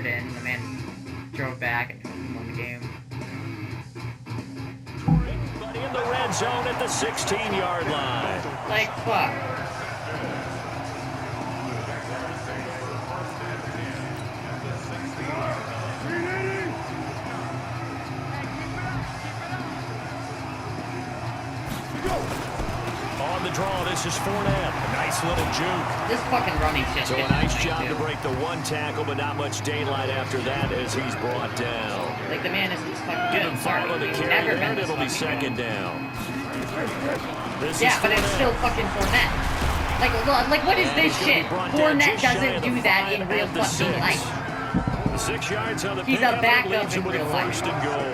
in. The man drove back and won the game. But in the red zone at the 16-yard line. Like, fuck. On the draw, this is Fournette. A nice little juke. This fucking running shit. So a nice job to break the one tackle, but not much daylight after that as he's brought down. Like, the man is fucking good. I'm sorry. Follow the He's carry never there, been this it'll be fucking second good. down. Yeah, but it's still fucking Fournette. Like, what is this shit? Fournette doesn't do that in real fucking life. 6 yards on the He's a backup leaves him in with real a life. first and goal.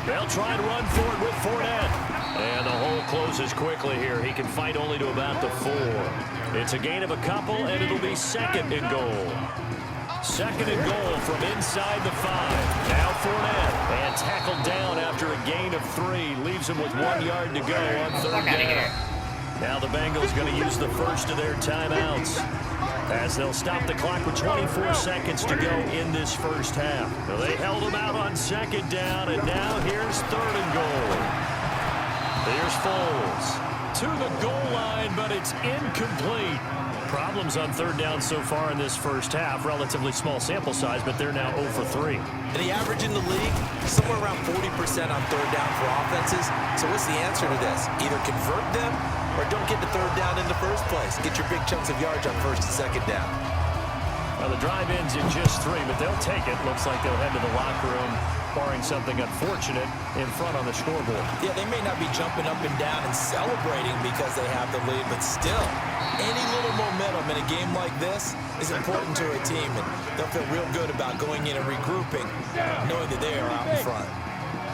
They'll try and run for it with Fournette. And the hole closes quickly here. He can fight only to about the 4. It's a gain of a couple, and it'll be second and goal. Second and goal from inside the 5. Now Fournette. And tackled down after a gain of 3. Leaves him with 1 yard to go on third down. Now the Bengals going to use the first of their timeouts, as they'll stop the clock with 24 seconds to go in this first half. Well, they held him out on second down, and now here's third and goal. Here's Foles to the goal line, but it's incomplete. Problems on third down so far in this first half. Relatively small sample size, but they're now 0 for 3. And the average in the league, somewhere around 40% on third down for offenses. So what's the answer to this? Either convert them or don't get the third down in the first place. Get your big chunks of yards on first and second down. Well, the drive ends in just 3, but they'll take it. Looks like they'll head to the locker room, barring something unfortunate in front on the scoreboard. Yeah, they may not be jumping up and down and celebrating because they have the lead, but still, any little momentum in a game like this is important to a team, and they'll feel real good about going in and regrouping, knowing that they are out in front.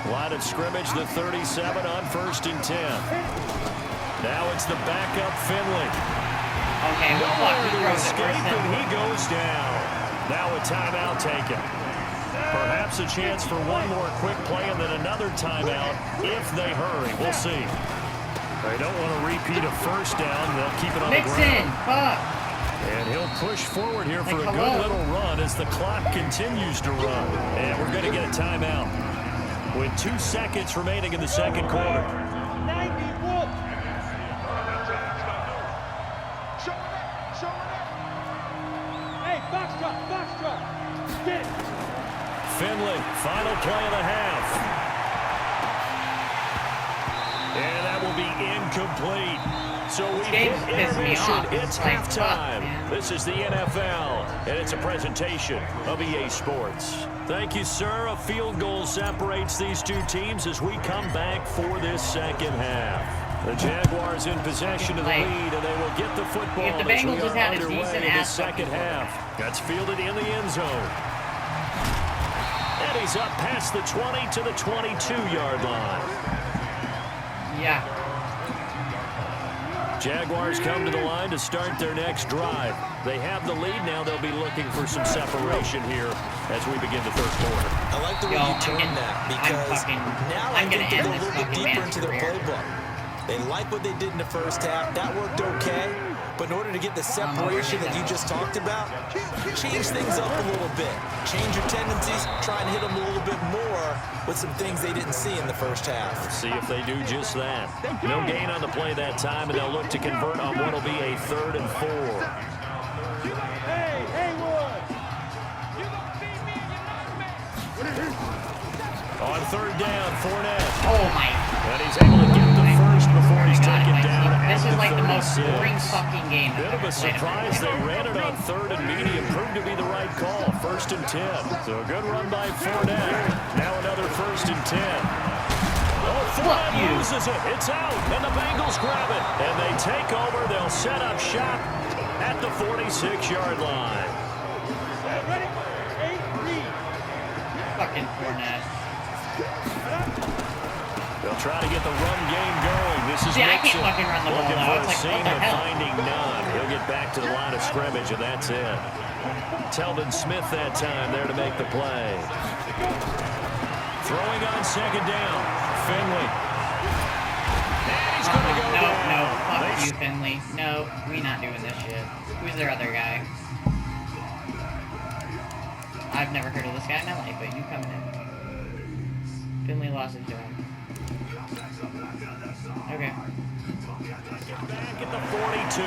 Line of scrimmage, the 37 on first and 10. Now it's the backup Finley. Okay, well, fuck, he throws it Escape, first and down. he goes down. Now a timeout taken. Perhaps a chance for one more quick play and then another timeout if they hurry. We'll see. They don't want to repeat a first down. They'll keep it on the Mixon, ground. fuck. And he'll push forward here for Like, a hello. good little run as the clock continues to run. And we're going to get a timeout with 2 seconds remaining in the second quarter. Finley, final play of the half. And that will be incomplete. So we hit intermission. It's halftime. This is the NFL, and it's a presentation of EA Sports. Thank you, sir. A field goal separates these two teams as we come back for this second half. The Jaguars in possession of the lead, and they will get the football If the as we Bengals just are had a underway decent in the ass second fucking half. That's fielded in the end zone. And he's up past the 20 to the 22-yard line. Yeah. Jaguars come to the line to start their next drive. They have the lead now. They'll be looking for some separation here as we begin the third quarter. I like the way you turned that, because now I think they go a little bit deeper into their playbook. They like what they did in the first half. That worked okay. But in order to get the separation that you just talked about, change things up a little bit. Change your tendencies. Try and hit them a little bit more with some things they didn't see in the first half. See if they do just that. No gain on the play that time, and they'll look to convert on what will be a 3rd and 4. On third down, Fournette. Oh my. And he's able to get the first before he's taken down. This is like the most 36. boring fucking game Bit I've of ever a played. surprise. They ran it on 3rd and medium. Proved to be the right call. 1st and 10. So a good run by Fournette. Now another 1st and 10. Oh, Fournette loses it. It's out. And the Bengals grab it. And they take over. They'll set up shop at the 46-yard line. Fucking Fournette. They'll try to get the run game going. This is See, I can't Mixon fucking run the ball looking now. for It's a like, what seam the and hell? finding none. He'll get back to the line of scrimmage, and that's it. Telvin Smith that time there to make the play. Throwing on second down. Finley. And he's going to go down. No, fuck you, Finley. No, we not doing this shit. Who's their other guy? I've never heard of this guy in my life, but you coming in. Finley lost his job. Okay. Back at the 42.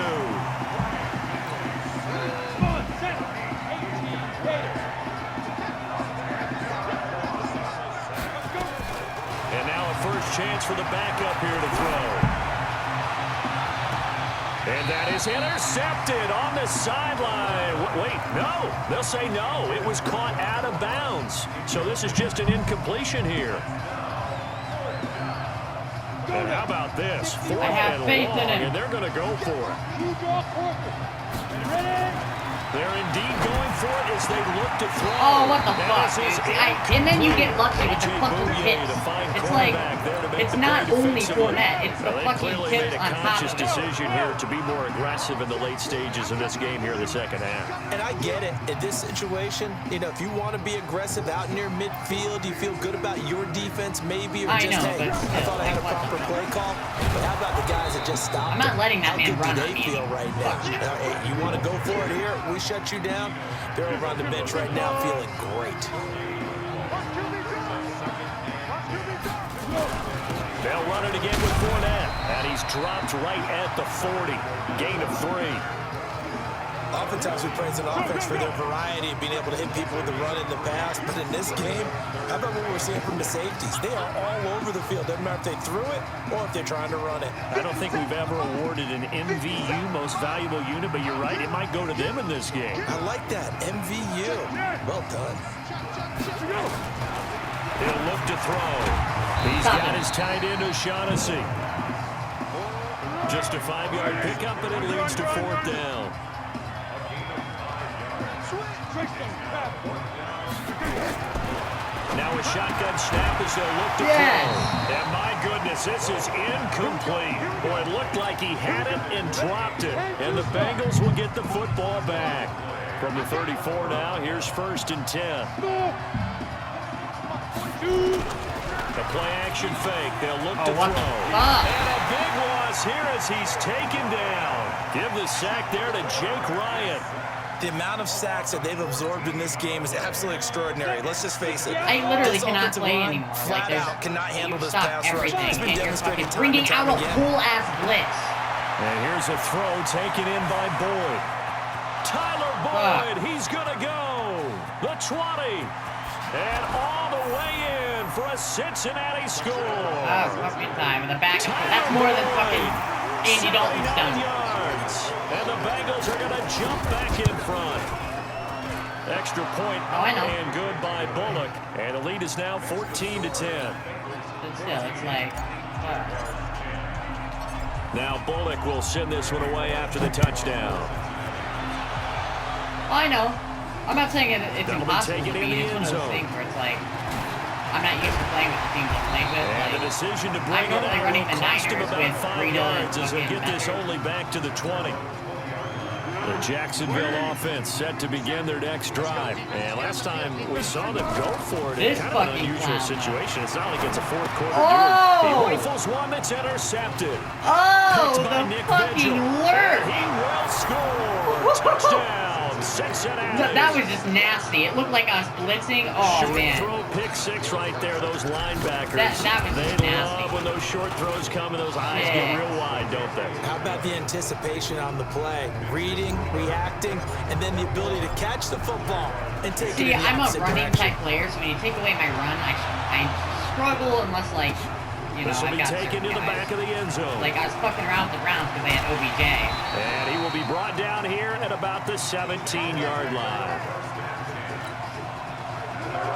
And now a first chance for the backup here to throw. And that is intercepted on the sideline. Wait, no. They'll say no. It was caught out of bounds. So this is just an incompletion here. And how about this? Fourth and long, and they're going to go for it. They're indeed going for it as they look to throw. Oh, what the fuck, dude. And then you get lucky with the fucking hits. It's like, it's not only Fournette, it's the fucking hits on top of it. Decision here to be more aggressive in the late stages of this game here in the second half. And I get it. In this situation, you know, if you want to be aggressive out near midfield, you feel good about your defense maybe, or just, hey, I thought I had a proper play call. But how about the guys that just stopped? I'm not letting that man run on me. How good do they feel right now? Hey, you want to go for it here? We shut you down. They're over on the bench right now feeling great. They'll run it again with Fournette, and he's dropped right at the 40. Gain of 3. Oftentimes we praise an offense for their variety of being able to hit people with the run in the pass, but in this game, how about what we're seeing from the safeties? They are all over the field. Doesn't matter if they threw it or if they're trying to run it. I don't think we've ever awarded an MVU, most valuable unit, but you're right, it might go to them in this game. I like that, MVU. Well done. He'll look to throw. He's got his tight end O'Shaughnessy. Just a 5-yard pickup, and it leads to 4th down. Now a shotgun snap as they'll look to throw. And my goodness, this is incomplete. Boy, it looked like he had it and dropped it. And the Bengals will get the football back. From the 34 now, here's 1st and 10. The play-action fake. They'll look to throw. And a big loss here as he's taken down. Give the sack there to Jake Ryan. The amount of sacks that they've absorbed in this game is absolutely extraordinary. Let's just face it. I literally cannot play anymore. Flat out cannot handle this pass rush. It's been demonstrated bringing out a full-ass blitz. And here's a throw taken in by Boyd. Tyler Boyd, he's going to go. The 20. And all the way in for a Cincinnati score. Oh, fucking time. In the back. That's more than fucking Andy Dalton's done. And the Bengals are going to jump back in front. Extra point and good by Bullock. And the lead is now 14-10. But still, it's like... Now Bullock will send this one away after the touchdown. I know. I'm not saying it's impossible to beat. It's one of those things where it's like, I'm not used to playing with the teams I play with. And the decision to bring it out running the cost him Niners about with 5 yards as they get this only back to the 20. The Jacksonville offense set to begin their next drive. And last time we saw them go for it in kind of an unusual situation. It's not like it's a fourth quarter. He rifles one that's intercepted. Oh, the fucking lurk. He will score. Touchdown. Cincinnati. That was just nasty. It looked like I was blitzing. Oh, short man. Throw pick 6 right there. Those linebackers. That was they just nasty. love when those short throws come and those eyes get real wide, don't they? How about the anticipation on the play? Reading, reacting, and then the ability to catch the football and take it in the opposite direction. I'm a running type player, so when you take away my run, I struggle unless, like, you know, I've got taken to the back of the end zone. Like, I was fucking around with the Browns because they had OBJ. And he will be brought down here at about the 17-yard line.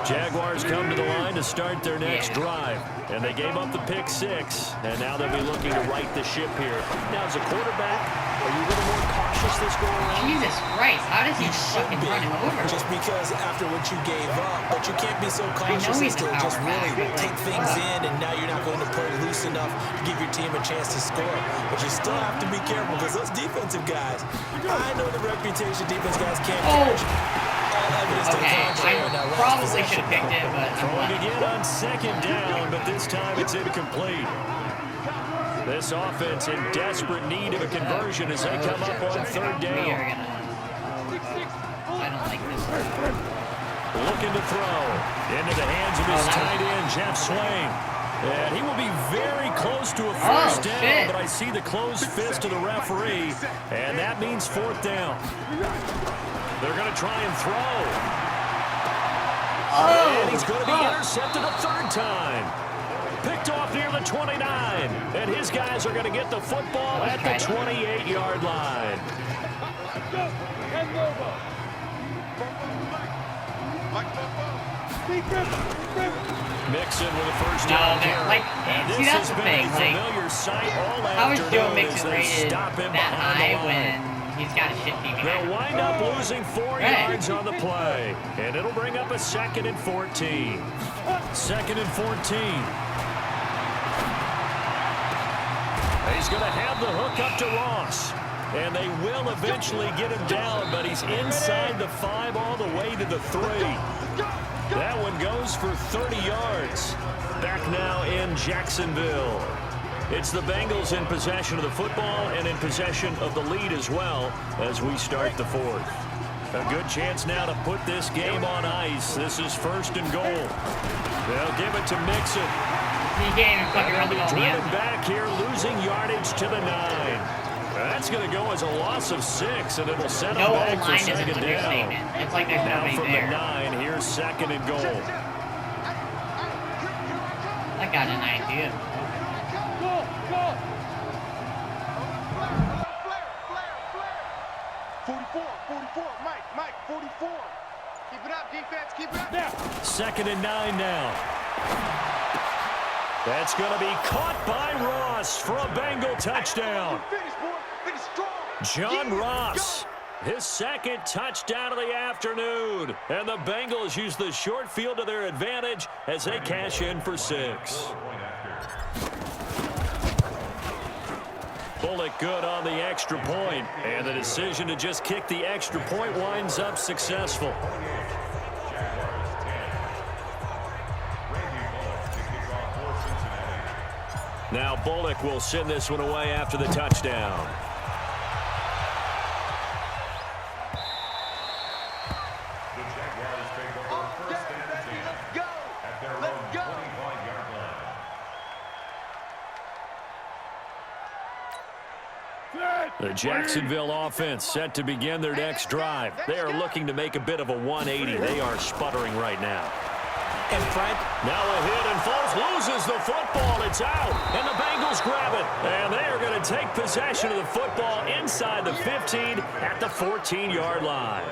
Jaguars come to the line to start their next drive. And they gave up the pick 6, and now they'll be looking to right the ship here. Now, as a quarterback, are you a little more cautious this go around? Jesus Christ, how does he fucking run him over? Just because after what you gave up, but you can't be so cautious as to just really take things in, and now you're not going to play loose enough to give your team a chance to score. But you still have to be careful because those defensive guys, I know the reputation defense guys can't catch. Okay, I probably should have picked it, but throwing again on 2nd down, but this time it's incomplete. This offense in desperate need of a conversion as they come up on 3rd down. I don't like this. looking to throw. Into the hands of his tight end, Jeff Swain. And he will be very close to a first down, but I see the closed fist of the referee, and that means 4th down. They're going to try and throw. And he's going to be intercepted a 3rd time. Picked off near the 29, and his guys are going to get the football at the 28-yard line. Mixon with a first down carry. And this has been a familiar sight all afternoon as they stop him behind the line. He's got a shit team. They'll wind up losing 4 yards on the play, and it'll bring up a 2nd and 14. 2nd and 14. He's going to have the hook up to Ross. And they will eventually get him down, but he's inside the 5 all the way to the 3. That one goes for 30 yards. Back now in Jacksonville. It's the Bengals in possession of the football and in possession of the lead as well as we start the 4th. A good chance now to put this game on ice. This is 1st and goal. They'll give it to Mixon. He can't even fucking run the ball. Driven back here, losing yardage to the 9. That's going to go as a loss of 6, and it'll set him back for 2nd down. It's like there's now nobody from there. the 9, here's 2nd and goal. I got an idea. Flare. 44, Mike, 44. Keep it up, defense, keep it up. Now. 2nd and 9 now. That's going to be caught by Ross for a Bengal touchdown. John Ross, his 2nd touchdown of the afternoon. And the Bengals use the short field to their advantage as they cash in for 6. Bullock good on the extra point, and the decision to just kick the extra point winds up successful. Now Bullock will send this one away after the touchdown. The Jaguars take over 1st and 10 at their own 25-yard line. The Jacksonville offense set to begin their next drive. They are looking to make a bit of a 180. They are sputtering right now. And Frank, now a hit, and Foles loses the football. It's out, and the Bengals grab it. And they are going to take possession of the football inside the 15 at the 14-yard line.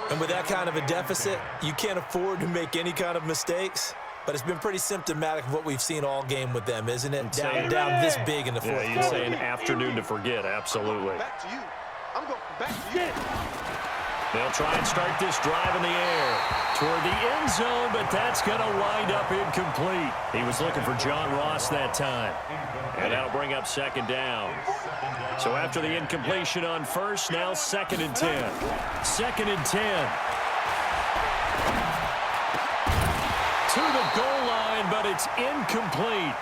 and with that kind of a deficit, you can't afford to make any kind of mistakes. But it's been pretty symptomatic of what we've seen all game with them, isn't it? Down this big in the fourth quarter. You'd say an afternoon to forget, absolutely. Back to you. I'm going back to you. They'll try and start this drive in the air toward the end zone, but that's going to wind up incomplete. He was looking for John Ross that time. And that'll bring up second down. So after the incompletion on first, now 2nd and 10. 2nd and 10. To the goal line, but it's incomplete.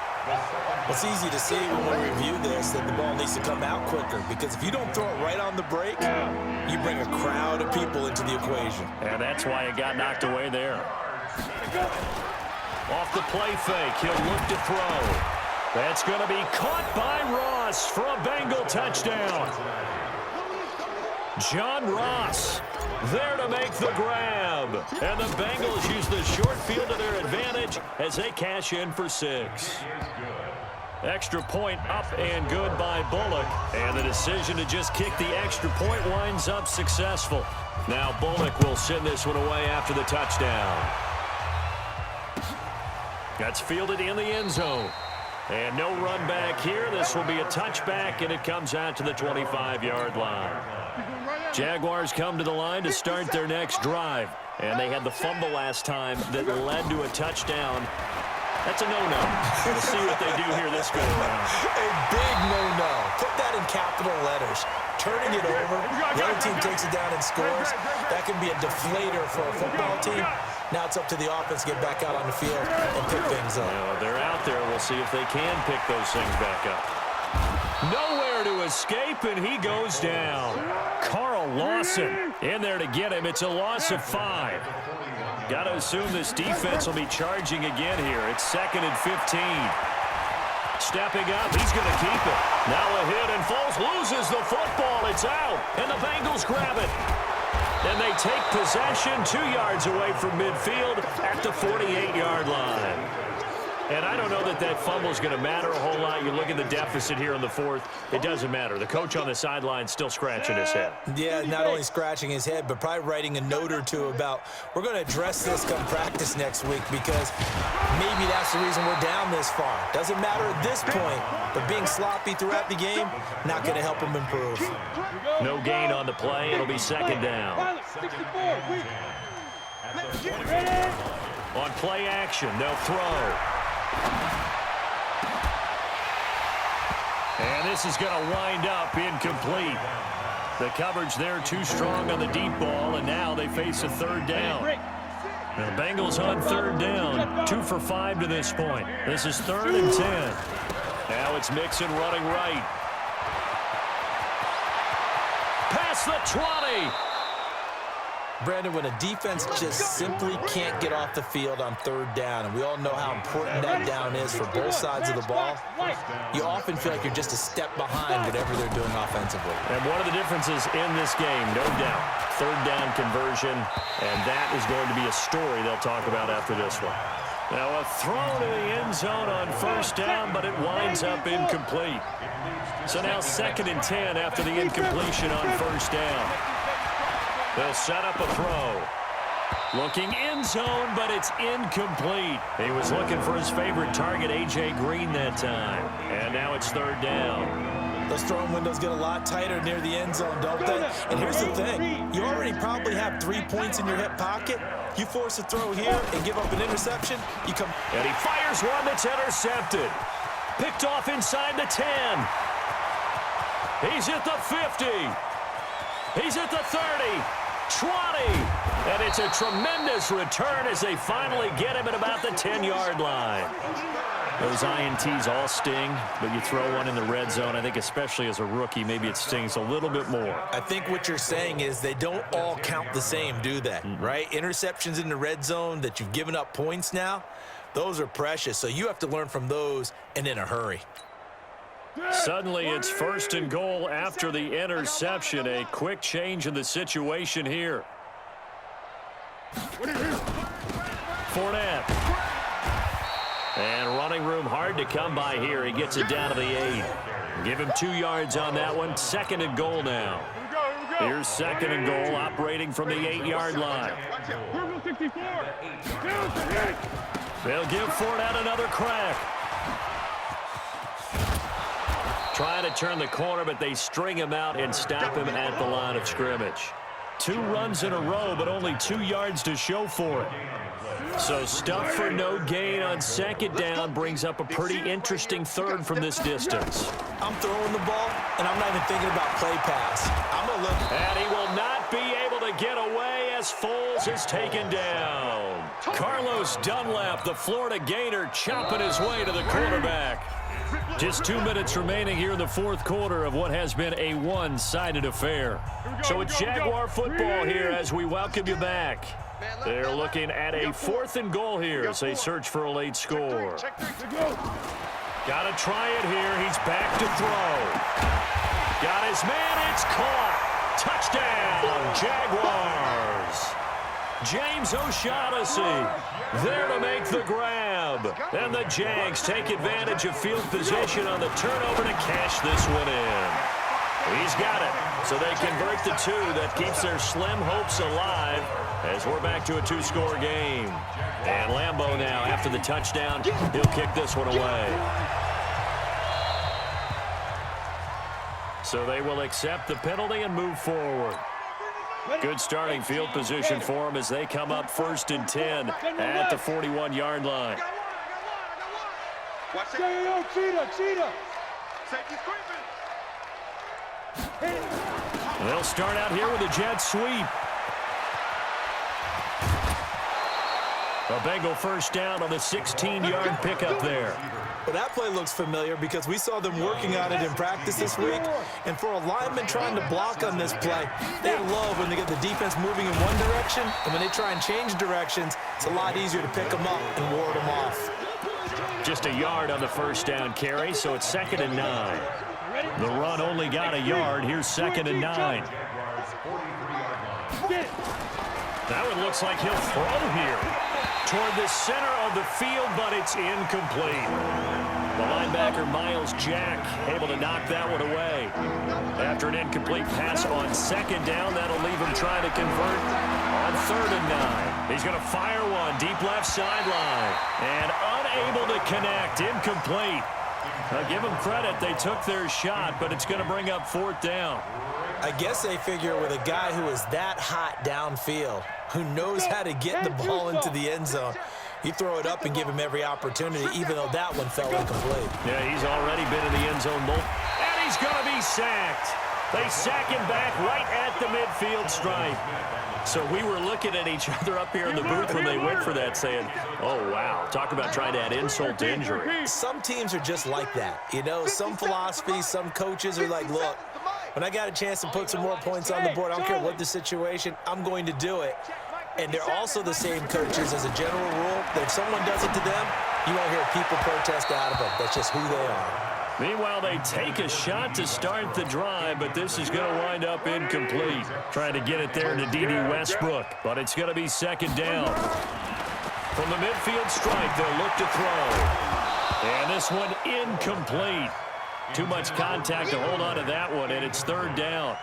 It's easy to see when we review this that the ball needs to come out quicker, because if you don't throw it right on the break, you bring a crowd of people into the equation. And that's why it got knocked away there. Off the play fake, he'll look to throw. That's going to be caught by Ross for a Bengal touchdown. John Ross there to make the grab. And the Bengals use the short field to their advantage as they cash in for 6. Extra point up and good by Bullock. And the decision to just kick the extra point winds up successful. Now Bullock will send this one away after the touchdown. That's fielded in the end zone. And no run back here. This will be a touchback, and it comes out to the 25-yard line. Jaguars come to the line to start their next drive. And they had the fumble last time that led to a touchdown. That's a no-no. We'll see what they do here this go around. A big no-no. Put that in capital letters. Turning it over, the other team takes it down and scores. That can be a deflator for a football team. Now it's up to the offense to get back out on the field and pick things up. They're out there. We'll see if they can pick those things back up. Nowhere to escape, and he goes down. Carl Lawson in there to get him. It's a loss of 5. Got to assume this defense will be charging again here. It's 2nd and 15. Stepping up, he's going to keep it. Now a hit, and Foles loses the football. It's out, and the Bengals grab it. And they take possession 2 yards away from midfield at the 48-yard line. And I don't know that that fumble is going to matter a whole lot. You look at the deficit here in the 4th. It doesn't matter. The coach on the sideline still scratching his head. Yeah, not only scratching his head, but probably writing a note or two about, we're going to address this come practice next week because maybe that's the reason we're down this far. Doesn't matter at this point, but being sloppy throughout the game, not going to help him improve. No gain on the play. It'll be 2nd down. On play action, they'll throw. And this is going to wind up incomplete. The coverage there too strong on the deep ball, and now they face a 3rd down. Now the Bengals on 3rd down, 2 for 5 to this point. This is 3rd and 10. Now it's Mixon running right. Past the 20. Brandon, when a defense just simply can't get off the field on 3rd down, and we all know how important that down is for both sides of the ball, you often feel like you're just a step behind whatever they're doing offensively. And one of the differences in this game, no doubt, 3rd down conversion, and that is going to be a story they'll talk about after this one. Now a throw to the end zone on 1st down, but it winds up incomplete. So now 2nd and 10 after the incompletion on 1st down. They'll set up a throw. Looking end zone, but it's incomplete. He was looking for his favorite target, A.J. Green, that time. And now it's 3rd down. Those throwing windows get a lot tighter near the end zone, don't they? And here's the thing. You already probably have 3 points in your hip pocket. You force a throw here and give up an interception, you come... And he fires one that's intercepted. Picked off inside the 10. He's at the 50. He's at the 30. 20, and it's a tremendous return as they finally get him at about the 10-yard line. Those INTs all sting, but you throw one in the red zone, I think especially as a rookie, maybe it stings a little bit more. I think what you're saying is they don't all count the same, do they? Right? Interceptions in the red zone that you've given up points now, those are precious, so you have to learn from those and in a hurry. Suddenly it's 1st and goal after the interception. A quick change in the situation here. Fournette. And running room hard to come by here. He gets it down to the 8. Give him 2 yards on that one. 2nd and goal now. Here's 2nd and goal operating from the 8-yard line. They'll give Fournette another crack. Trying to turn the corner, but they string him out and stop him at the line of scrimmage. 2 runs in a row, but only 2 yards to show for it. So stuff for no gain on 2nd down brings up a pretty interesting 3rd from this distance. I'm throwing the ball, and I'm not even thinking about play pass. I'm going to look. And he will not be able to get away as Foles is taken down. Carlos Dunlap, the Florida Gator, chopping his way to the quarterback. Just 2 minutes remaining here in the 4th quarter of what has been a one-sided affair. So it's Jaguar football here as we welcome you back. They're looking at a 4th and goal here as they search for a late score. Got to try it here. He's back to throw. Got his man. It's caught. Touchdown, Jaguars. James O'Shaughnessy there to make the grab. And the Jags take advantage of field position on the turnover to cash this one in. He's got it. So they convert the 2. That keeps their slim hopes alive as we're back to a 2-score game. And Lambeau now, after the touchdown, he'll kick this one away. So they will accept the penalty and move forward. Good starting field position for them as they come up 1st and 10 at the 41-yard line. They'll start out here with a jet sweep. A Bengal first down on the 16-yard pickup there. Well, that play looks familiar because we saw them working on it in practice this week. And for a lineman trying to block on this play, they love when they get the defense moving in one direction. And when they try and change directions, it's a lot easier to pick them up and ward them off. Just a yard on the first down carry, so it's 2nd and 9. The run only got a yard. Here's 2nd and 9. That one looks like he'll throw here toward the center of the field, but it's incomplete. The linebacker, Miles Jack, able to knock that one away. After an incomplete pass on 2nd down, that'll leave him trying to convert on 3rd and 9. He's going to fire one deep left sideline and unable to connect. Incomplete. Now, give them credit. They took their shot, but it's going to bring up 4th down. I guess they figure with a guy who is that hot downfield, who knows how to get the ball into the end zone, you throw it up and give him every opportunity, even though that one fell incomplete. Yeah, he's already been in the end zone, and he's going to be sacked. They sack him back right at the midfield stripe. So we were looking at each other up here in the booth when they went for that, saying, oh, wow, talk about trying to add insult to injury. Some teams are just like that. You know, some philosophies, some coaches are like, look, when I got a chance to put some more points on the board, I don't care what the situation, I'm going to do it. And they're also the same coaches as a general rule, that if someone does it to them, you won't hear people protest out of them. That's just who they are. Meanwhile, they take a shot to start the drive, but this is going to wind up incomplete. Trying to get it there to D.D. Westbrook, but it's going to be 2nd down. From the midfield strike, they'll look to throw. And this one incomplete. Too much contact to hold on to that one, and it's 3rd down.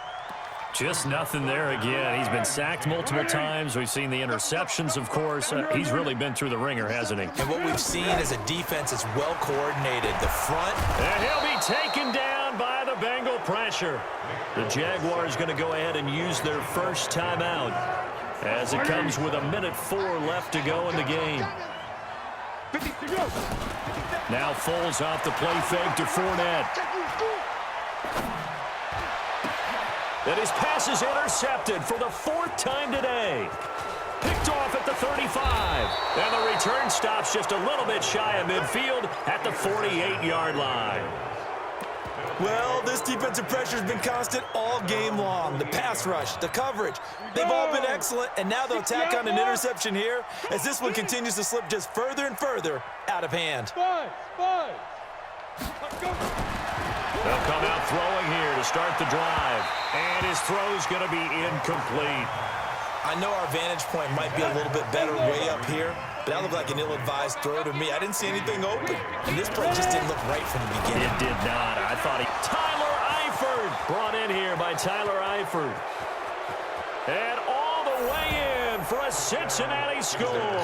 Just nothing there again. He's been sacked multiple times. We've seen the interceptions, of course. He's really been through the ringer, hasn't he? And what we've seen is a defense that's well coordinated. The front. And he'll be taken down by the Bengal pressure. The Jaguars going to go ahead and use their first timeout as it comes with 1:04 left to go in the game. Now Foles off the play fake to Fournette. And his pass is intercepted for the 4th time today. Picked off at the 35. And the return stops just a little bit shy of midfield at the 48-yard line. Well, this defensive pressure has been constant all game long. The pass rush, the coverage, they've all been excellent, and now they'll tack on an interception here as this one continues to slip just further and further out of hand. They'll come out throwing here to start the drive, and his throw's going to be incomplete. I know our vantage point might be a little bit better way up here, but that looked like an ill-advised throw to me. I didn't see anything open, and this play just didn't look right from the beginning. It did not. I thought Tyler Eifert brought in here by Tyler Eifert. And all the way in for a Cincinnati score.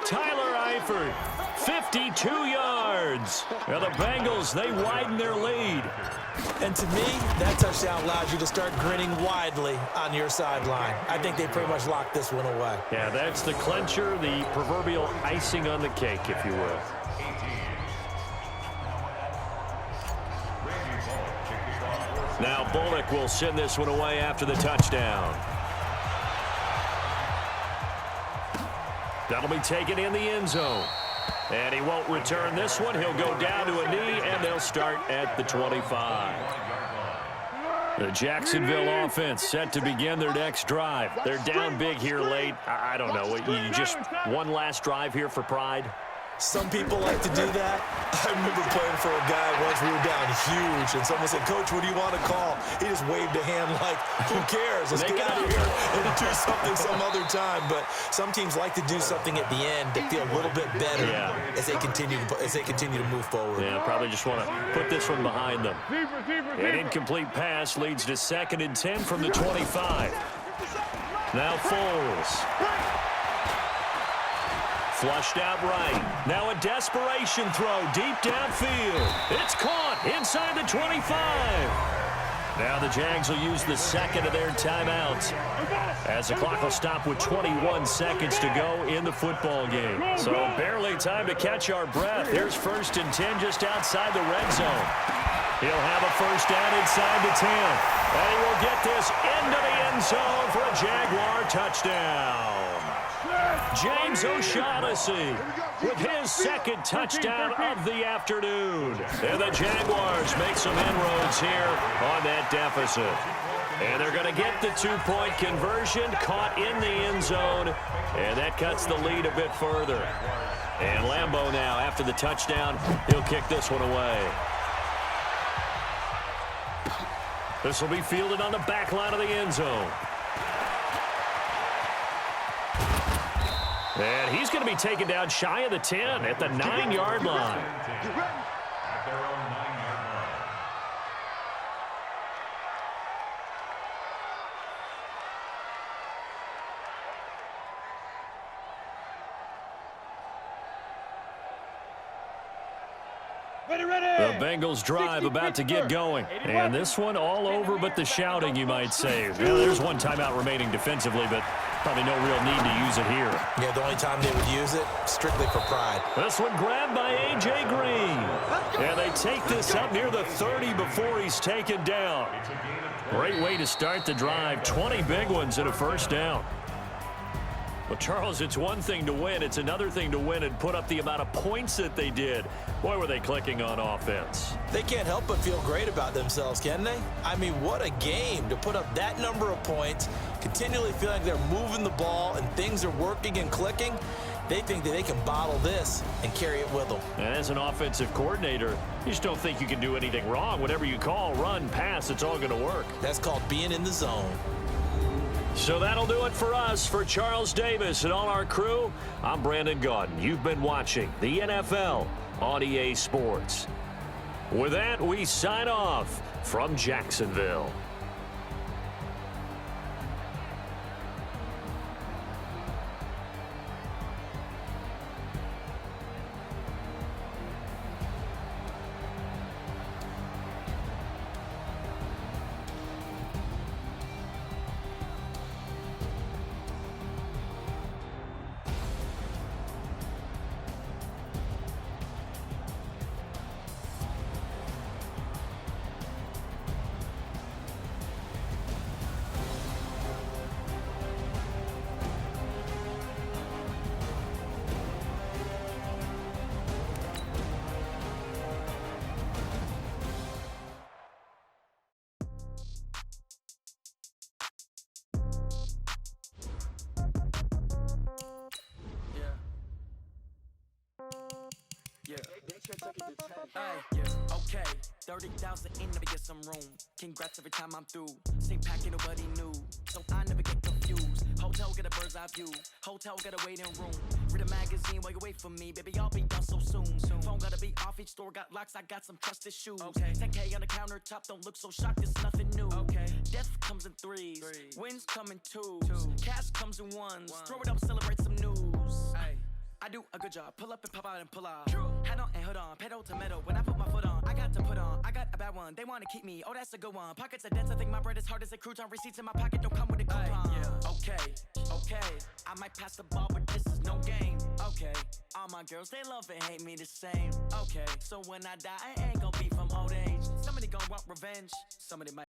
Tyler Eifert, 52 yards. Now the Bengals, they widen their lead. And to me, that touchdown allows you to start grinning widely on your sideline. I think they pretty much locked this one away. Yeah, that's the clincher, the proverbial icing on the cake, if you will. Now Bullock will send this one away after the touchdown. That'll be taken in the end zone. And he won't return this one. He'll go down to a knee, and they'll start at the 25. The Jacksonville offense set to begin their next drive. They're down big here late. I don't know. You just one last drive here for pride? Some people like to do that. I remember playing for a guy once. We were down huge, and someone said, "Coach, what do you want to call?" He just waved a hand like, "Who cares? Let's get out of here and do something some other time." But some teams like to do something at the end to feel a little bit better as they continue to move forward. Yeah, probably just want to put this one behind them. An incomplete pass leads to 2nd and 10 from the 25. Now Foles. Flushed out right. Now a desperation throw deep downfield. It's caught inside the 25. Now the Jags will use the 2nd of their timeouts as the clock will stop with 21 seconds to go in the football game. So barely time to catch our breath. Here's 1st and 10 just outside the red zone. He'll have a first down inside the 10. And he will get this into the end zone for a Jaguar touchdown. James O'Shaughnessy with his second touchdown of the afternoon. And the Jaguars make some inroads here on that deficit. And they're going to get the two-point conversion, caught in the end zone, and that cuts the lead a bit further. And Lambeau now, after the touchdown, he'll kick this one away. This will be fielded on the back line of the end zone. And he's going to be taken down shy of the 10 at the 9-yard line. At their own 9-yard line. The Bengals drive about to get going. And this one all over but the shouting, you might say. Well, there's one timeout remaining defensively, but probably no real need to use it here. Yeah, the only time they would use it, strictly for pride. This one grabbed by A.J. Green. And they take this up near the 30 before he's taken down. Great way to start the drive. 20 big ones and a first down. Well, Charles, it's one thing to win. It's another thing to win and put up the amount of points that they did. Boy, were they clicking on offense. They can't help but feel great about themselves, can they? I mean, what a game to put up that number of points, continually feeling like they're moving the ball and things are working and clicking. They think that they can bottle this and carry it with them. And as an offensive coordinator, you just don't think you can do anything wrong. Whatever you call, run, pass, it's all going to work. That's called being in the zone. So that'll do it for us. For Charles Davis and all our crew, I'm Brandon Gaudin. You've been watching the NFL on EA Sports. With that, we sign off from Jacksonville. Okay, 30,000 in, never get some room. Congrats every time I'm through. Same packet, nobody knew, so I never get confused. Hotel, get a bird's eye view. Hotel, get a waiting room. Read a magazine while you wait for me, baby, I'll be done so soon. Phone gotta be off, each store got locks, I got some trusted shoes. 10K on the countertop, don't look so shocked, it's nothing new. Death comes in threes, wins come in twos. Cash comes in ones, throw it up, celebrate some news. I do a good job, pull up and pop out and pull out. Head on and hood on, pedal to metal. When I put my foot on, I got to put on. I got a bad one, they wanna keep me, oh that's a good one. Pockets are dense, I think my bread is hard as a crouton. Receipts in my pocket don't come with a coupon. Okay, I might pass the ball, but this is no game. Okay, all my girls, they love and hate me the same. Okay, so when I die, I ain't gon' be from old age. Somebody gon' want revenge, somebody might